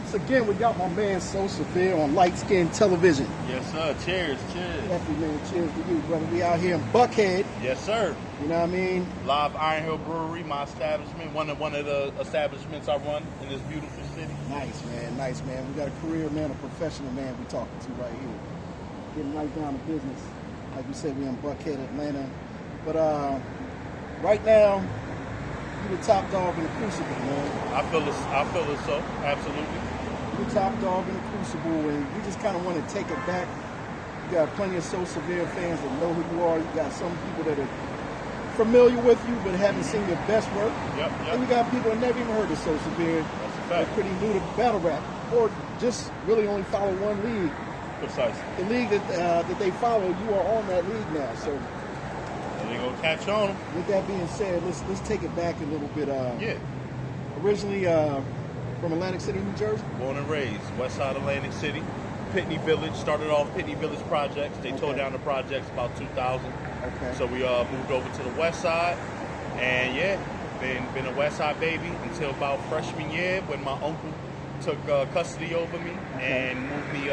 once again, we got my man So Severe on Light Skin Television. Yes, sir. Cheers. Definitely, man. Cheers to you, brother. We out here in Buckhead. Yes, sir. You know what I mean? Live Iron Hill Brewery, my establishment, one of the establishments I run in this beautiful city. Nice, man. We got a career man, a professional man we're talking to right here. Getting right down to business. Like we said, we're in Buckhead, Atlanta. But right now, you the top dog in the Crucible, man. I feel it so, absolutely. You're the top dog in the Crucible, and we just kind of want to take it back. You got plenty of So Severe fans that know who you are. You got some people that are familiar with you but haven't seen your best work. Yep. And you got people that never even heard of So Severe. That's a fact. They're pretty new to battle rap, or just really only follow one league. Precisely. The league that they follow, you are on that league now. So And they gonna catch on. with that being said, let's take it back a little bit. Yeah. Originally from Atlantic City, New Jersey. Born and raised, West Side Atlantic City, Pitney Village. Started off Pitney Village Projects. They tore down the projects about 2000. Okay. So we moved over to the West Side, and yeah, been a West Side baby until about freshman year when my uncle took custody over me and moved me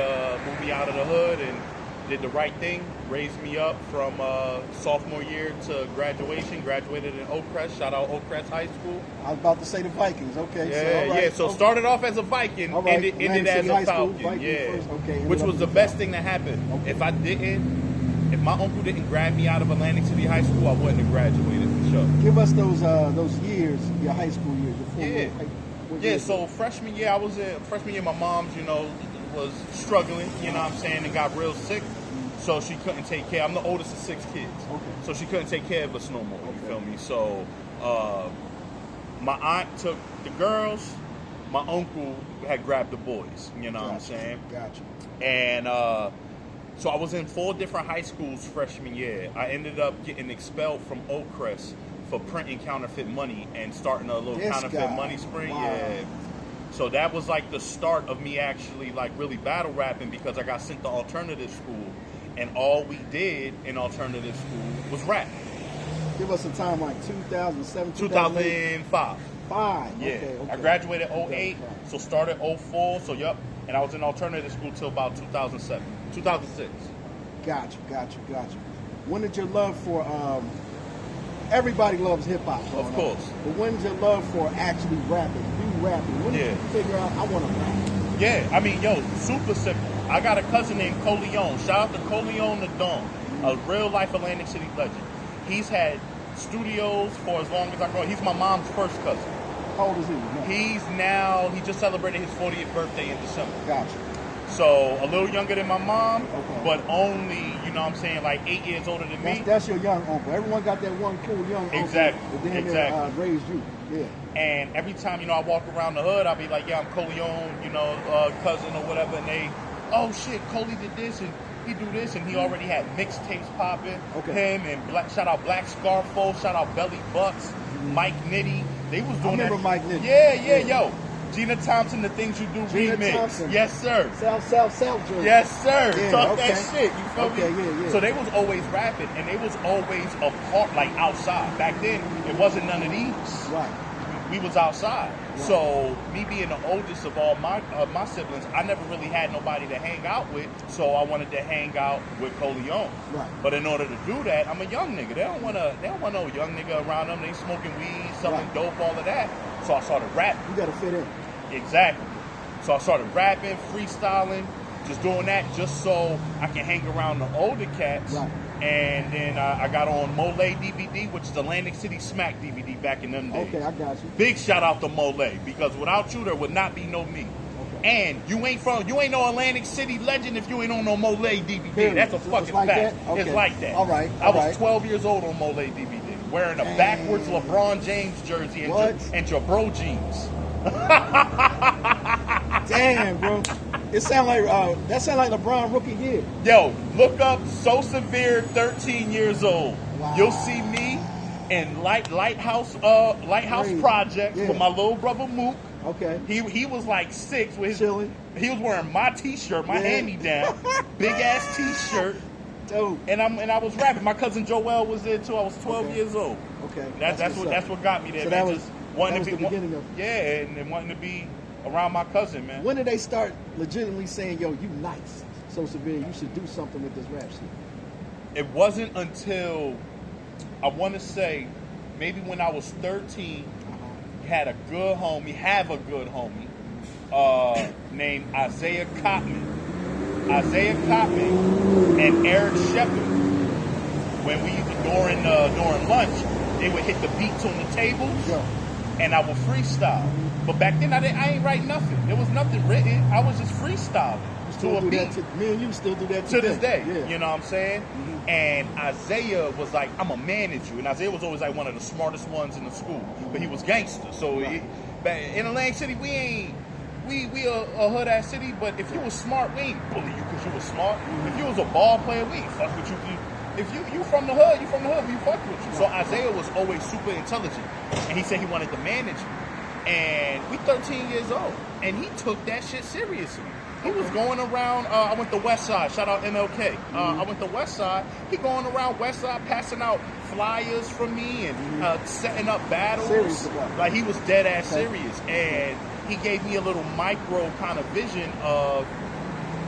out of the hood and did the right thing, raised me up from sophomore year to graduation. Graduated in Oakcrest. Shout out Oakcrest High School. I was about to say the Vikings. Okay. Yeah, So started off as a Viking, ended as a Falcon. Which was the best thing that happened. Okay. If my uncle didn't grab me out of Atlantic City High School, I wouldn't have graduated for sure. Give us those years, your high school years. So freshman year, my mom's, was struggling, what I'm saying, and got real sick. So she couldn't take care. I'm the oldest of 6 kids. Okay. So she couldn't take care of us no more, you feel me? So my aunt took the girls, my uncle had grabbed the boys, what I'm saying? Gotcha. And so I was in 4 different high schools freshman year. I ended up getting expelled from Oakcrest for printing counterfeit money and starting a little counterfeit money spring. Wow. Yeah. So that was like the start of me actually like really battle rapping, because I got sent to alternative school, and all we did in alternative school was rap. Give us a time like 2007, 2005. Yeah. Okay. I graduated 08, so started 04. So and I was in alternative school till about 2006. Gotcha. When did your love for everybody loves hip hop, of course, but when's your love for actually rapping? When did you figure out I want to rap? Yeah, I mean, super simple. I got a cousin named Coleon. Shout out to Coleon the Don, a real life Atlantic City legend. He's had studios for as long as I know. He's my mom's first cousin. How old is he? No. He just celebrated his 40th birthday in December. Gotcha. So a little younger than my mom, but only, like 8 years older than me. That's your young uncle. Everyone got that one cool young uncle. Exactly. That raised you. Yeah. And every time, I walk around the hood, I'll be like, yeah, I'm Coleon, cousin or whatever. And they, oh shit, Coley did this and he do this. And he already had mixtapes popping. Okay. Him and shout out Black Scarfo, shout out Belly Bucks, Mike Nitty. They was doing I remember Mike Nitty. Yeah, yo. Gina Thompson, The Things You Do remix. Thompson. Yes, sir. South. Yes, sir. Yeah, Talk that shit. You feel me? Yeah. So they was always rapping, and they was always apart, like outside. Back then, it wasn't none of these. Right. We was outside. Right. So me being the oldest of all my siblings, I never really had nobody to hang out with. So I wanted to hang out with Coleon. Right. But in order to do that, I'm a young nigga. They don't want no young nigga around them. They smoking weed, selling dope, all of that. So I started rapping. You got to fit in. Exactly. So I started rapping, freestyling, just doing that just so I can hang around the older cats. Right. And then I got on Mole DVD, which is Atlantic City Smack DVD back in them days. Okay, I got you. Big shout out to Mole, because without you there would not be no me. Okay. And you ain't no Atlantic City legend if you ain't on no Mole DVD. Period. That's a fucking like fact. Okay. It's like that. All right. I was 12 years old on Mole DVD, wearing a backwards LeBron James jersey and your bro jeans. Damn, bro. It sound like LeBron rookie year. Yo, look up So Severe 13 years old. Wow. You'll see me in Lighthouse Projects with my little brother Mook. Okay. He was like 6 with his chilling. He was wearing my t-shirt, my hand-me-down, big ass t-shirt. Dope. And I was rapping. My cousin Joel was there too. I was 12 years old. Okay. That's what got me there. So man. that was the beginning of it. Yeah, and wanting to be around my cousin, man. When did they start legitimately saying, yo, you nice, so severe, you should do something with this rap shit? It wasn't until, I want to say, maybe when I was 13, have a good homie named Isaiah Cotman. Isaiah Cotman and Eric Shepard, when we during lunch, they would hit the beats on the tables, and I would freestyle. But back then, I ain't write nothing. There was nothing written. I was just freestyling to a beat. Me and you still do that to this day. Yeah. You know what I'm saying? Mm-hmm. And Isaiah was like, I'm going to manage you. And Isaiah was always like one of the smartest ones in the school. Mm-hmm. But he was gangster. So in Atlantic City, we a hood ass city, but if you was smart, we ain't bully you because you was smart. Mm-hmm. If you was a ball player, we ain't fuck with you. If you from the hood, we fuck with you. So Isaiah was always super intelligent. And he said he wanted to manage me. And we 13 years old. And he took that shit seriously. He was going around, I went to West Side, shout out MLK. I went to West Side. He going around West Side passing out flyers from me and setting up battles. Serious like he was dead ass serious. And he gave me a little micro kind of vision of,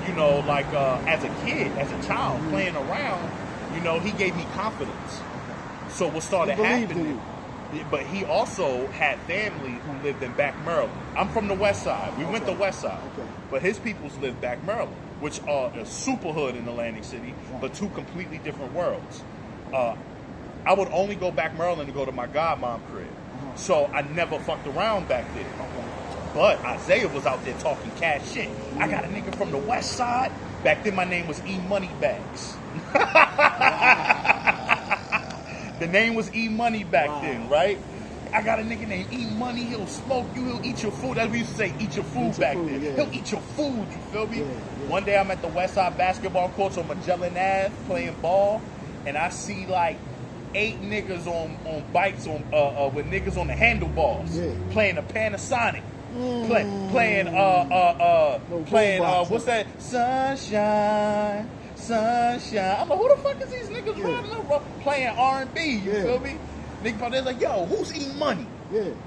you know, like as a kid, as a child, playing around, you know, he gave me confidence. So what started happening, but he also had family who lived in Back Maryland. I'm from the West Side. We went to West Side. But his peoples lived Back Maryland, which are a super hood in Atlantic City, but two completely different worlds. I would only go back Maryland to go to my godmom crib. So I never fucked around back there. But Isaiah was out there talking cash shit. I got a nigga from the West Side. Back then my name was E Moneybags. The name was E Money back then, right? I got a nigga named E Money. He'll smoke you. He'll eat your food. That's what we used to say, eat your food back then. Yeah. He'll eat your food. You feel me? One day I'm at the West Side basketball courts on Magellan Ave playing ball, and I see like 8 niggas on bikes with niggas on the handlebars playing a Panasonic. Playing what's that? Sunshine. I'm like, who the fuck is these niggas riding up playing R&B? You feel me? Nigga out there's like, yo, who's eating money?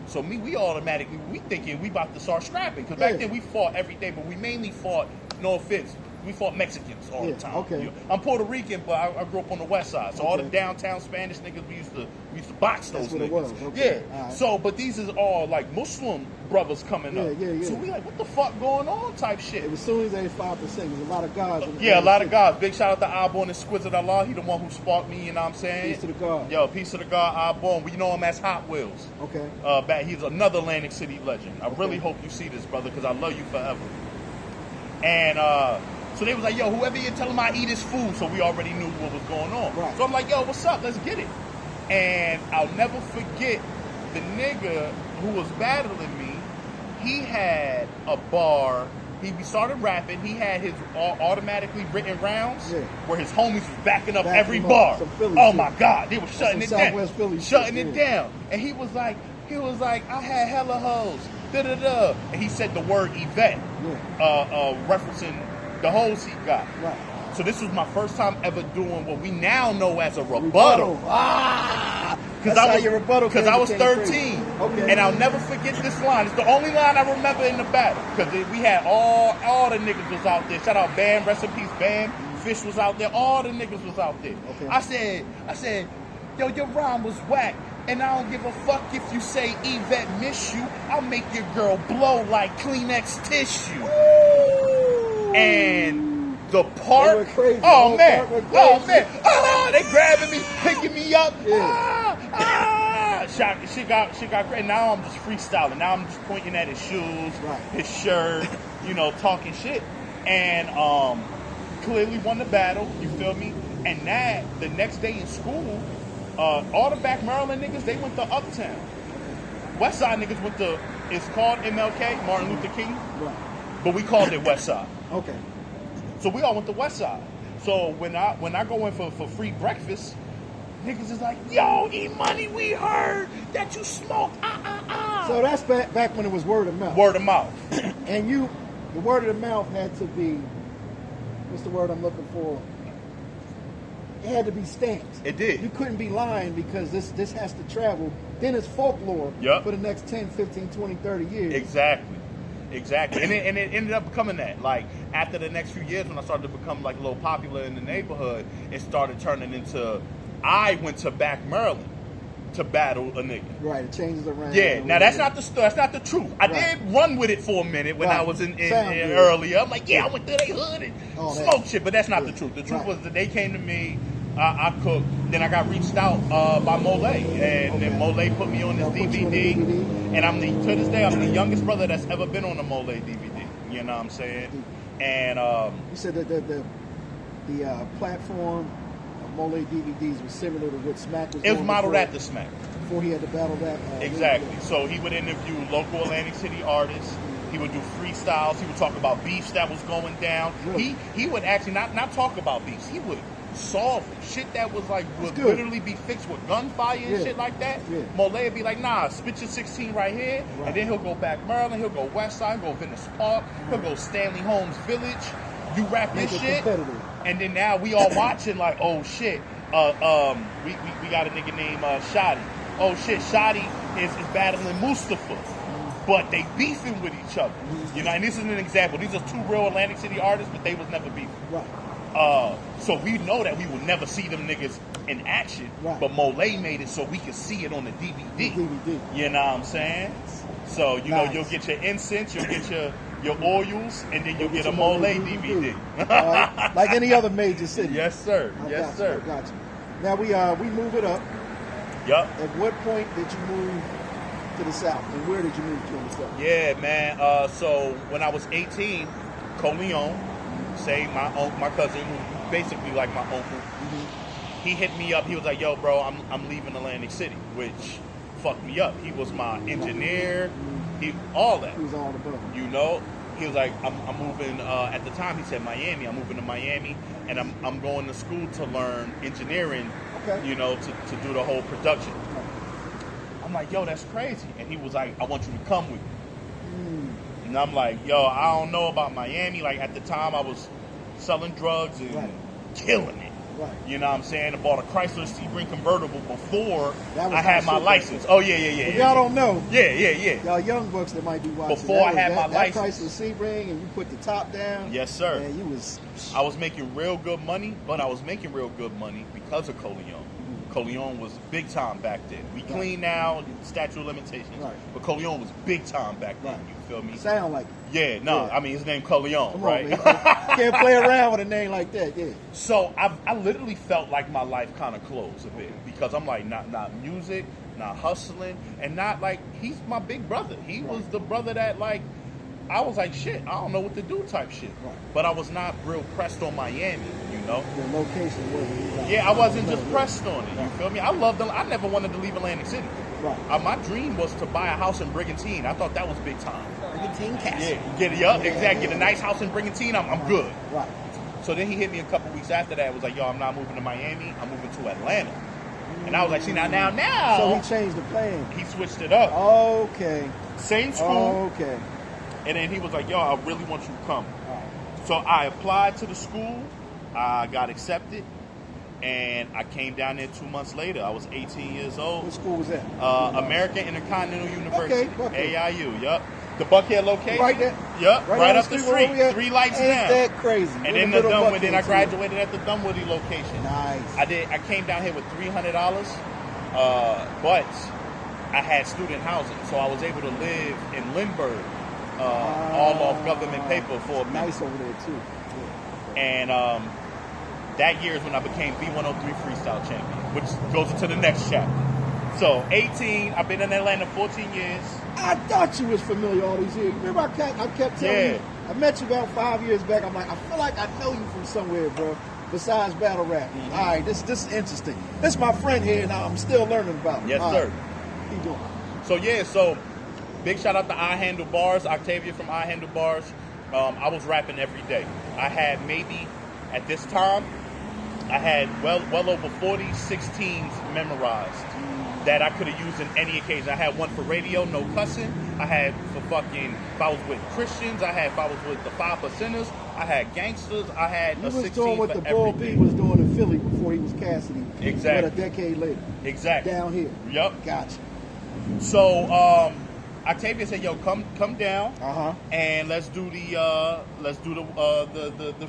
So we automatically, we thinking we about to start scrapping. Because back then we fought every day, but we mainly fought, no offense, we fought Mexicans all the time. You know, I'm Puerto Rican, but I grew up on the West Side. So all the downtown Spanish niggas, we used to box those niggas. So, but these is all like Muslim brothers coming up. So we like, what the fuck going on type shit. As soon as they 5%, there's a lot of guys. A lot of guys. Big shout out to Arbon Exquisite Allah. He the one who sparked me, you know what I'm saying? Peace to the God. Yo, peace to the God, Arbon. We know him as Hot Wheels. He's another Atlantic City legend. I really hope you see this, brother, because I love you forever. And so they was like, yo, whoever you tell him I eat his food. So we already knew what was going on. So I'm like, yo, what's up? Let's get it. And I'll never forget the nigga who was battling me. He had a bar. We started rapping. He had his automatically written rounds where his homies was backing up every bar. Oh my God, they were shutting it down. Shutting it down. And he was like, I had hella hoes. Da-da-da. And he said the word Yvette, referencing the hoes he got. So this was my first time ever doing what we now know as a rebuttal. Because I was 13. And I'll never forget this line. It's the only line I remember in the battle. Because we had all the niggas was out there. Shout out Bam, rest in peace Bam. Fish was out there. All the niggas was out there. I said, yo, your rhyme was whack. And I don't give a fuck if you say Yvette miss you. I'll make your girl blow like Kleenex tissue. And the part, oh man, they grabbing me, picking me up. She got great. Now I'm just freestyling. Now I'm just pointing at his shoes, his shirt, you know, talking shit. And clearly won the battle. You feel me? And that the next day in school, all the Back Maryland niggas, they went to Uptown. West Side niggas went to, it's called MLK, Martin Luther King, but we called it West Side. So we all went to West Side. So when I go in for free breakfast, niggas is like, yo, E-Money, we heard that you smoke. So that's back when it was word of mouth. Word of mouth. And the word of the mouth had to be, what's the word I'm looking for? It had to be stamped. It did. You couldn't be lying because this has to travel. Then it's folklore for the next 10, 15, 20, 30 years. Exactly. Exactly, and it ended up becoming that. Like after the next few years, when I started to become like a little popular in the neighborhood, it started turning into. I went to back Maryland to battle a nigga. Right, it changes around. Yeah, now that's not the truth. I did run with it for a minute when I was in earlier. I'm like, yeah, I went through their hood and smoked shit, but that's not the truth. The truth was that they came to me. I cooked. Then I got reached out by Mole, and then Mole put me on this DVD. And to this day, I'm the youngest brother that's ever been on a Mole DVD. You know what I'm saying? And you said that the platform of Mole DVDs was similar to what Smack was. It was modeled after Smack. Before he had to battle that. Exactly. So he would interview local Atlantic City artists. He would do freestyles. He would talk about beefs that was going down. Really? He would actually not talk about beefs. He would solve shit that was like would literally be fixed with gunfire and shit like that. Yeah. Mole would be like, nah, spit your 16 right here, and then he'll go back Maryland, he'll go West Side, go Venice Park, he'll go Stanley Holmes Village, you rap this shit, and then now we all watching like, oh shit, we got a nigga named Shotty. Oh shit, Shotty is battling Mustafa. But they beefing with each other. You know, and this is an example. These are two real Atlantic City artists, but they was never beefing. Right. So we know that we will never see them niggas in action, but Mole made it so we could see it on the DVD. You know what I'm saying? So, you know, you'll get your incense, you'll get your oils, and then you'll get a Mole DVD. Like any other major city. Yes, sir. Yes, sir. I got you. Now we move it up. Yup. At what point did you move to the South? And where did you move to in the South? Yeah, man. So when I was 18, Coleon, my cousin, who basically like my uncle, he hit me up. He was like, yo, bro, I'm leaving Atlantic City, which fucked me up. He was my engineer, all that. He was all above. You know? He was like, I'm moving, at the time he said Miami, I'm moving to Miami, and I'm going to school to learn engineering, you know, to do the whole production. I'm like, yo, that's crazy. And he was like, I want you to come with me. And I'm like, yo, I don't know about Miami. Like, at the time, I was selling drugs and killing it. Right. You know what I'm saying? I bought a Chrysler Sebring convertible before I had my license. Oh, yeah. If y'all don't know. Yeah. Y'all young bucks that might be watching. Before I had my license. Chrysler Sebring, and you put the top down. Yes, sir. Man, I was making real good money, but I was making real good money because of Coleon. Coleon was big time back then. We clean now, statute of limitations. Right. But Coleon was big time back then. You feel me? Sound like it. Yeah, I mean, his name Coleon, Come right? On, man. Can't play around with a name like that, yeah. So I literally felt like my life kind of closed a bit because I'm like, not music, not hustling, and not like, he's my big brother. He was the brother that like, I was like, shit, I don't know what to do type shit. Right. But I was not real pressed on Miami, you know? The location wasn't. Yeah, I wasn't just pressed on it, you feel me? I loved them. I never wanted to leave Atlantic City. Right. My dream was to buy a house in Brigantine. I thought that was big time. Brigantine Castle. Yeah, exactly. Get a nice house in Brigantine, I'm good. Right. So then he hit me a couple weeks after that. Was like, yo, I'm not moving to Miami. I'm moving to Atlanta. And I was like, see, now. So he changed the plan. He switched it up. Okay. Same school. Okay. And then he was like, yo, I really want you to come. Right. So I applied to the school. I got accepted. And I came down there 2 months later. I was 18 years old. What school was that? American Intercontinental University. Okay. AIU, yup. The Buckhead location. Right there. Yep, right up the street. 3 lights down. Ain't that crazy? And then then I graduated at the Dunwoody location. Nice. I came down here with $300, but I had student housing, so I was able to live in Lindbergh, all off government paper for a minute. Nice over there too. Yeah. And that year is when I became V103 freestyle champion, which goes into the next chapter. So 18, I've been in Atlanta 14 years. I thought you was familiar all these years. Remember I kept telling you, I met you about 5 years back. I'm like, I feel like I know you from somewhere, bro, besides battle rap. Mm-hmm. All right, this is interesting. This is my friend here, and I'm still learning about him. Yes, all sir. Right. Keep going. So big shout out to I Handle Bars, Octavia from I Handle Bars. I was rapping every day. I had maybe, at this time, I had well over 40 16s memorized that I could have used in any occasion. I had one for radio, no cussing. I had for fucking, if I was with Christians. I had if I was with the 5%ers. I had gangsters. I had a 16 for everything. You was doing what the Bull P was doing in Philly before he was Cassidy. Exactly. But a decade later. Exactly. Down here. Yep. Gotcha. So, Octavia said, "Yo, come down, and let's do the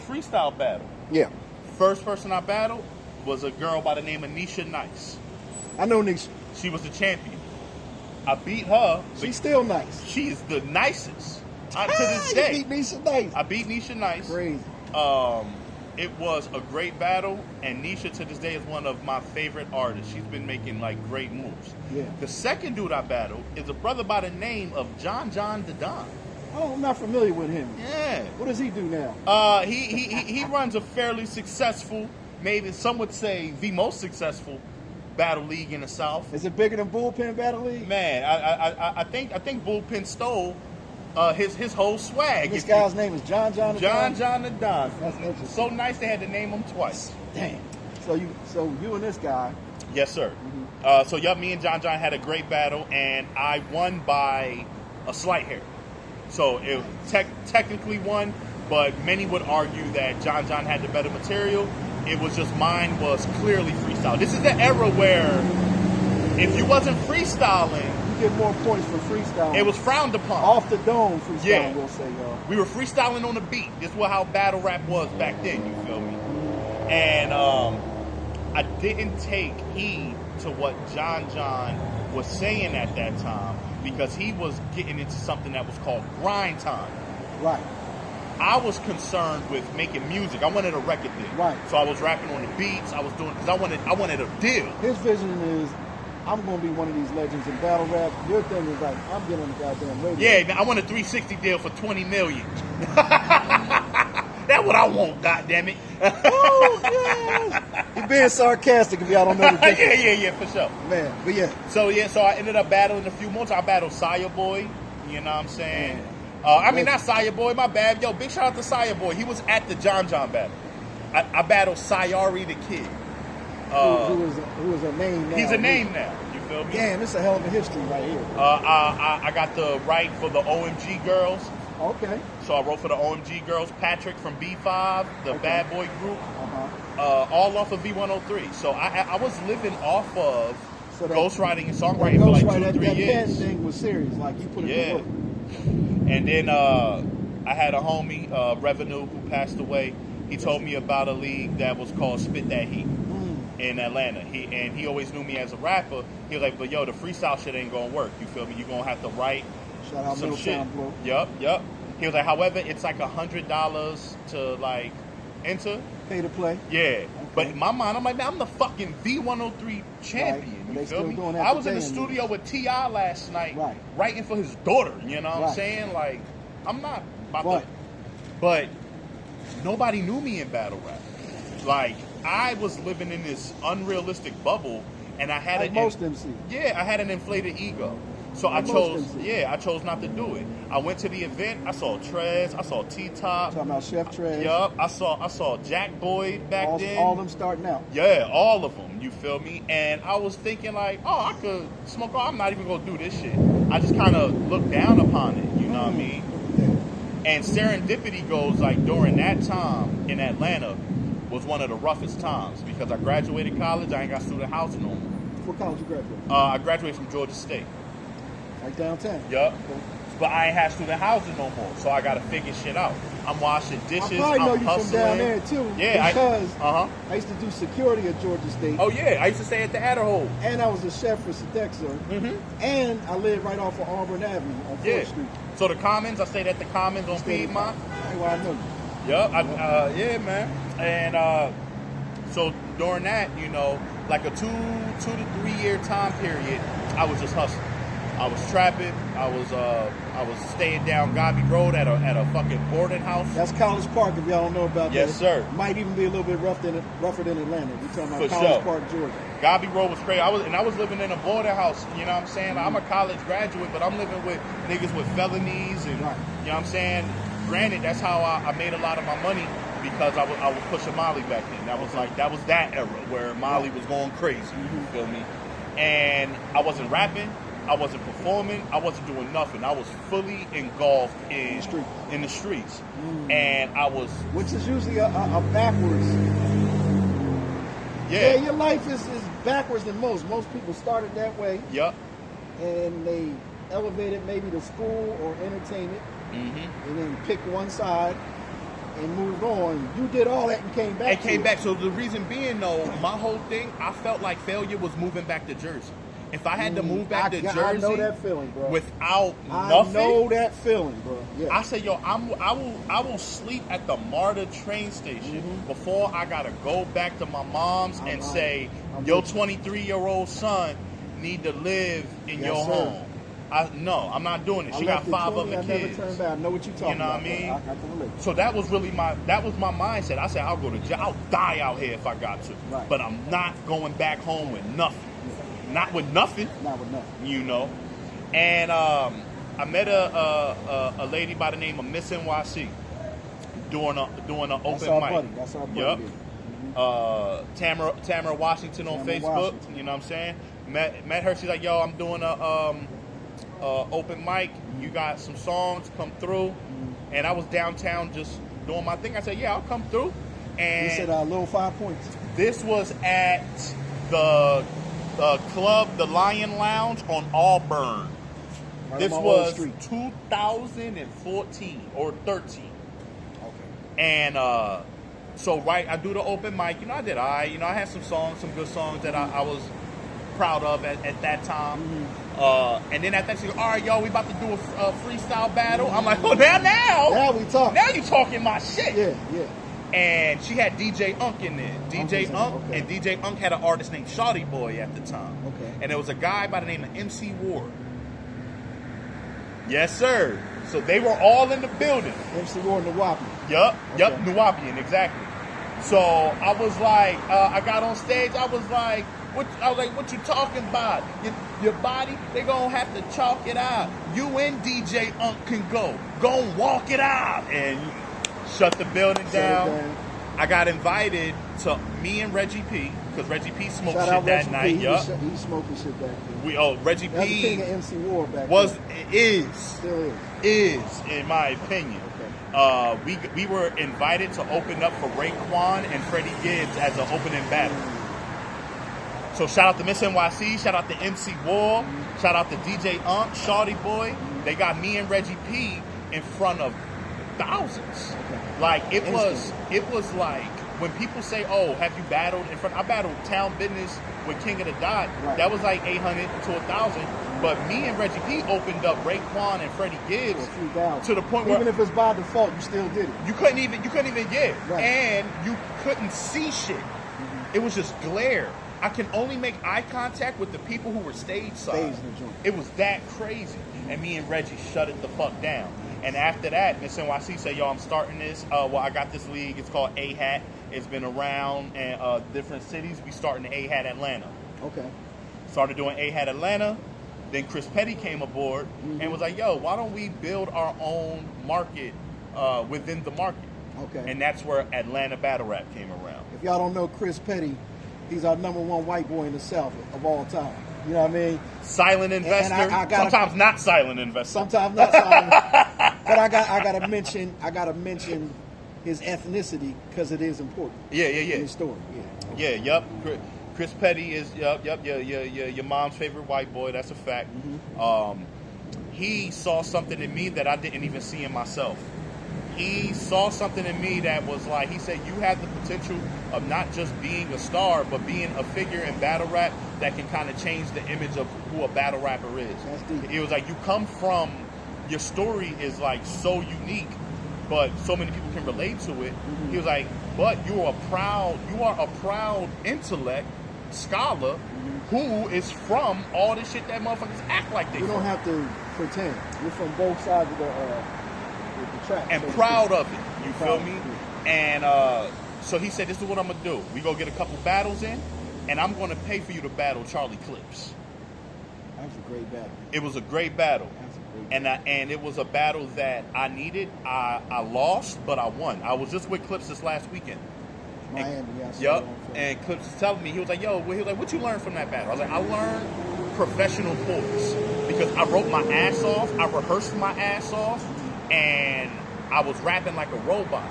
freestyle battle." Yeah. First person I battled was a girl by the name of Nisha Nice. I know Nisha. She was the champion. I beat her. She's still nice. She is the nicest to this day. You beat Nisha Nice. I beat Nisha Nice. Crazy. It was a great battle, and Nisha to this day is one of my favorite artists. She's been making like great moves. Yeah. The second dude I battled is a brother by the name of John the Don. Oh, I'm not familiar with him. Yeah. What does he do now? He runs a fairly successful, maybe some would say the most successful battle league in the South. Is it bigger than Bullpen Battle League? Man, I think Bullpen stole his whole swag. This guy's name is John the Don? John the Don. That's interesting. So nice they had to name him twice. Damn. So you and this guy. Yes, sir. So me and John had a great battle, and I won by a slight hair. So it technically won, but many would argue that John had the better material. It was just mine was clearly freestyle. This is the era where if you wasn't freestyling, you get more points for freestyling. It was frowned upon. Off the dome freestyling, yeah. We'll say, y'all. We were freestyling on the beat. This was how battle rap was back then, you feel me? And I didn't take heed to what John was saying at that time because he was getting into something that was called grind time. Right. I was concerned with making music. I wanted a record deal. Right. So I was rapping on the beats. I was doing because I wanted a deal. His vision is, I'm going to be one of these legends in battle rap. Your thing is like, I'm getting on the goddamn radio. Yeah, I want a 360 deal for $20 million. That's what I want, goddammit. Oh, yes. You're being sarcastic if y'all don't know the difference. yeah, for sure. Man, but yeah. So I ended up battling a few more times. I battled Saya Boy, you know what I'm saying? Not Saya Boy, my bad. Yo, big shout out to Saya Boy. He was at the John battle. I battled Sayari the Kid. Who is a name now. He's a name now. You feel me? Damn, this is a hell of a history right here. I got the right for the OMG Girls. Okay. So I wrote for the OMG Girls. Patrick from B5, the Bad Boy group. All off of V103. So I was living off of ghostwriting and songwriting for like 2 or 3 years. That thing was serious. Like, you put it to work. And then I had a homie, Revenue, who passed away. He told me about a league that was called Spit That Heat in Atlanta. He always knew me as a rapper. He was like, but yo, the freestyle shit ain't gonna work. You feel me? You're gonna have to write Shout out some shit. Bro. Yup. He was like, however, it's like $100 to like enter. Pay to play. Yeah. Okay. But in my mind, I'm like, man, I'm the fucking V103 champion. Right. You feel me? I was in the studio with T.I. last night writing for his daughter. You know what I'm saying? Like, I'm not about to. But nobody knew me in battle rap. Like, I was living in this unrealistic bubble, and I had most MCs. Yeah, I had an inflated ego. So I chose not to do it. I went to the event. I saw Trez. I saw T-Top. Talking about Chef Trez. Yup. I saw Jack Boyd back then. All of them starting out. Yeah, all of them. You feel me? And I was thinking like, oh, I could smoke. I'm not even gonna do this shit. I just kind of looked down upon it. You know what I mean? And serendipity goes like during that time in Atlanta was one of the roughest times because I graduated college. I ain't got student housing no more. What college you graduated? I graduated from Georgia State. Like downtown? Yup. But I ain't have student housing no more, so I gotta figure shit out. I'm washing dishes. I probably know I'm you hustling. from down there too. Yeah, because I used to do security at Georgia State. Oh yeah, I used to stay at the Adderhole. And I was a chef for Sodexo. And I lived right off of Auburn Avenue on 4th Street. So the Commons, I stayed at the Commons on Piedmont. That's why I know you. Yup. Yeah, man. And so during that, you know, like a 2 to 3 year time period, I was just hustling. I was trapping. I was staying down Gobby Road at a fucking boarding house. That's College Park, if y'all don't know about that. Yes, sir. Might even be a little bit rougher than Atlanta. We're talking about For College sure. Park, Georgia. Gobby Road was crazy. I was living in a boarding house. You know what I'm saying? I'm a college graduate, but I'm living with niggas with felonies, and you know what I'm saying. Granted, that's how I made a lot of my money because I was pushing Molly back then. That was that era where Molly was going crazy. You feel me? And I wasn't rapping. I wasn't performing. I wasn't doing nothing. I was fully engulfed in the streets. And I was... Which is usually a backwards. Yeah, your life is backwards than most. Most people started that way. Yup. And they elevated maybe to school or entertainment, Mm-hmm. and then picked one side and moved on. You did all that and came back. It came back. So the reason being, though, my whole thing, I felt like failure was moving back to Jersey. If I had to move back to Jersey, I know that feeling, bro. Without nothing, I know that feeling, bro. Yeah. I said, yo, I will sleep at the MARTA train station before I gotta go back to my mom's and say, your 23-year-old son need to live in your home. No, I'm not doing it. She got 5 other kids. I never turned back. I know what you're talking about. You know what I mean? I can relate. So that was really my mindset. I said, I'll go to jail. I'll die out here if I got to. Right. But I'm not going back home with nothing. Not with nothing. Not with nothing. You know. And I met a lady by the name of Miss NYC doing an open mic. Buddy. That's our buddy. Yep. Mm-hmm. Tamara Washington on Facebook. Washington. You know what I'm saying? Met her. She's like, yo, I'm doing a open mic. You got some songs, come through. And I was downtown just doing my thing. I said, yeah, I'll come through. And you said little 5 points. this was at the club, the Lion Lounge on Auburn. Right This on was Street. 2014 or 13. Okay. And so I do the open mic. You know, I did I had some songs, some good songs that I was proud of at that time. And then at that, she goes, all right, y'all, we about to do a freestyle battle. I'm like, oh, now we talking. Now you talking my shit. Yeah. And she had DJ Unk in there. DJ Unk, okay. and DJ Unk had an artist named Shawty Boy at the time. Okay. And there was a guy by the name of MC Ward. Yes, sir. So they were all in the building. MC Ward and the Whoppy. Yup, Okay. Nuwapian, exactly. So I was like, I got on stage, I was like, what you talking about? Your body, they gonna have to chalk it out. You and DJ Unk can go and walk it out. And shut the building down. I got invited to me and Reggie P, because Reggie P smoked shit that night. Yup. He smoking shit back then. Reggie That's the P king of MC Ward back was then. Still is in my opinion. Okay. We were invited to open up for Raekwon and Freddie Gibbs as an opening battle. So shout out to Miss NYC, shout out to MC Ward, shout out to DJ Unk, Shawty Boy. They got me and Reggie P in front of thousands. Okay. Like it was like when people say, "Oh, have you battled in front?" I battled Town Business with King of the Dot. Right. That was like 800 to 1,000. But me and Reggie P opened up Raekwon and Freddie Gibbs to the point where even if it's by default, you still did it. You couldn't even get, right. And you couldn't see shit. It was just glare. I can only make eye contact with the people who were stage side. It was that crazy. And me and Reggie shut it the fuck down. And after that, Miss NYC said, yo, I'm starting this. I got this league. It's called A-Hat. It's been around in different cities. We starting the A-Hat Atlanta. Okay. Started doing A-Hat Atlanta. Then Chris Petty came aboard and was like, yo, why don't we build our own market within the market? Okay. And that's where Atlanta Battle Rap came around. If y'all don't know Chris Petty, he's our #1 white boy in the South of all time. You know what I mean? Silent investor. Sometimes not silent investor. Sometimes not silent. But I gotta mention his ethnicity because it is important. Yeah. In his story. Yeah. Yup. Chris Petty is your mom's favorite white boy. That's a fact. He saw something in me that I didn't even see in myself. He saw something in me that was like, he said, you have the potential of not just being a star, but being a figure in battle rap that can kind of change the image of who a battle rapper is. That's deep. It was like, your story is like so unique, but so many people can relate to it. He was like, but you are a proud intellect scholar who is from all this shit that motherfuckers act like they You don't from. have to pretend. You're from both sides of the track. And proud of it. You feel me? And so he said, this is what I'm going to do. We go get a couple battles in, and I'm going to pay for you to battle Charlie Clips. That was a great battle. It was a great battle. And it was a battle that I needed. I lost, but I won. I was just with Clips this last weekend. Miami, Yup. And Clips was telling me, he was like, what you learned from that battle? I was like, I learned professional poise. Because I wrote my ass off, I rehearsed my ass off, and I was rapping like a robot.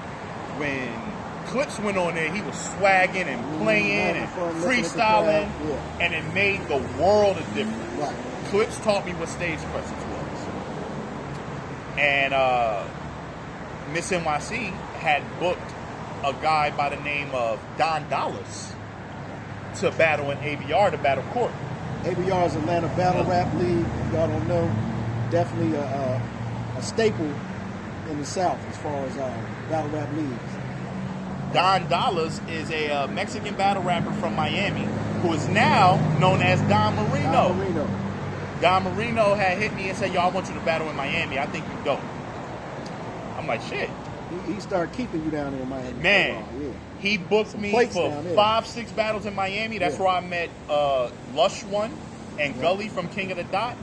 When Clips went on there, he was swagging and playing and freestyling, and it made the world of difference. Right. Clips taught me what stage presence was. And Miss NYC had booked a guy by the name of Don Dollars to battle in ABR, to battle Court. ABR is Atlanta Battle Rap League. If y'all don't know, definitely a staple in the South as far as battle rap leagues. Don Dollars is a Mexican battle rapper from Miami who is now known as Don Marino. Don Marino had hit me and said, yo, I want you to battle in Miami. I think you dope. I'm like, shit. He started keeping you down there in Miami. Man, yeah. He booked me for 5-6 battles in Miami. That's where I met Lush One and Gully from King of the Dot.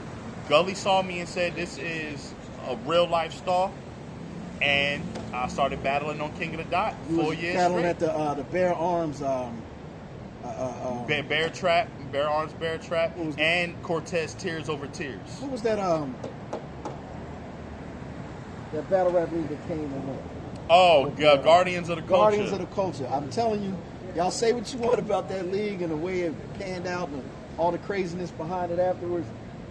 Gully saw me and said, this is a real life star. And I started battling on King of the Dot 4 years battling straight. at the Bear Arms Bear Arms Bear Trap, and Cortez Tears Over Tears. What was that that battle rap league that came in? Guardians of the Culture. Guardians of the Culture. I'm telling you, y'all say what you want about that league and the way it panned out and all the craziness behind it afterwards.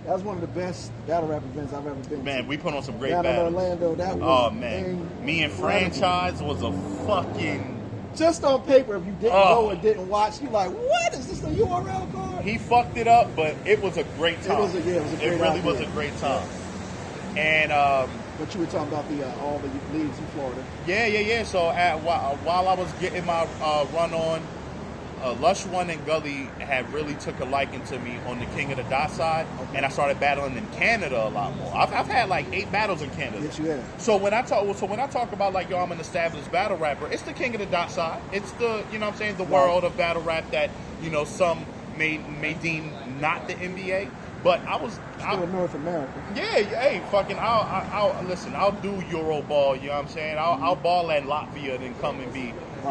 That was one of the best battle rap events I've ever been to. Man, we put on some great down battles. in Orlando, that was Me and Franchise was a fucking... Just on paper, if you didn't go or didn't watch, you're like, what? Is this a URL card? He fucked it up, but it was a great time. It really was a great time. And... but you were talking about all the leagues in Florida. Yeah. So while I was getting my run on, Lush One and Gully had really took a liking to me on the King of the Dot side, and I started battling in Canada a lot more. I've had like 8 battles in Canada. Yes, you have. So when I talk about like, yo, I'm an established battle rapper, it's the King of the Dot side. It's the, you know what I'm saying, the world of battle rap that, you know, some may deem not the NBA. But I was still North America. Yeah, hey, fucking, I'll listen. I'll do Euro ball. You know what I'm saying? I'll ball at Latvia, then come and be, you know what I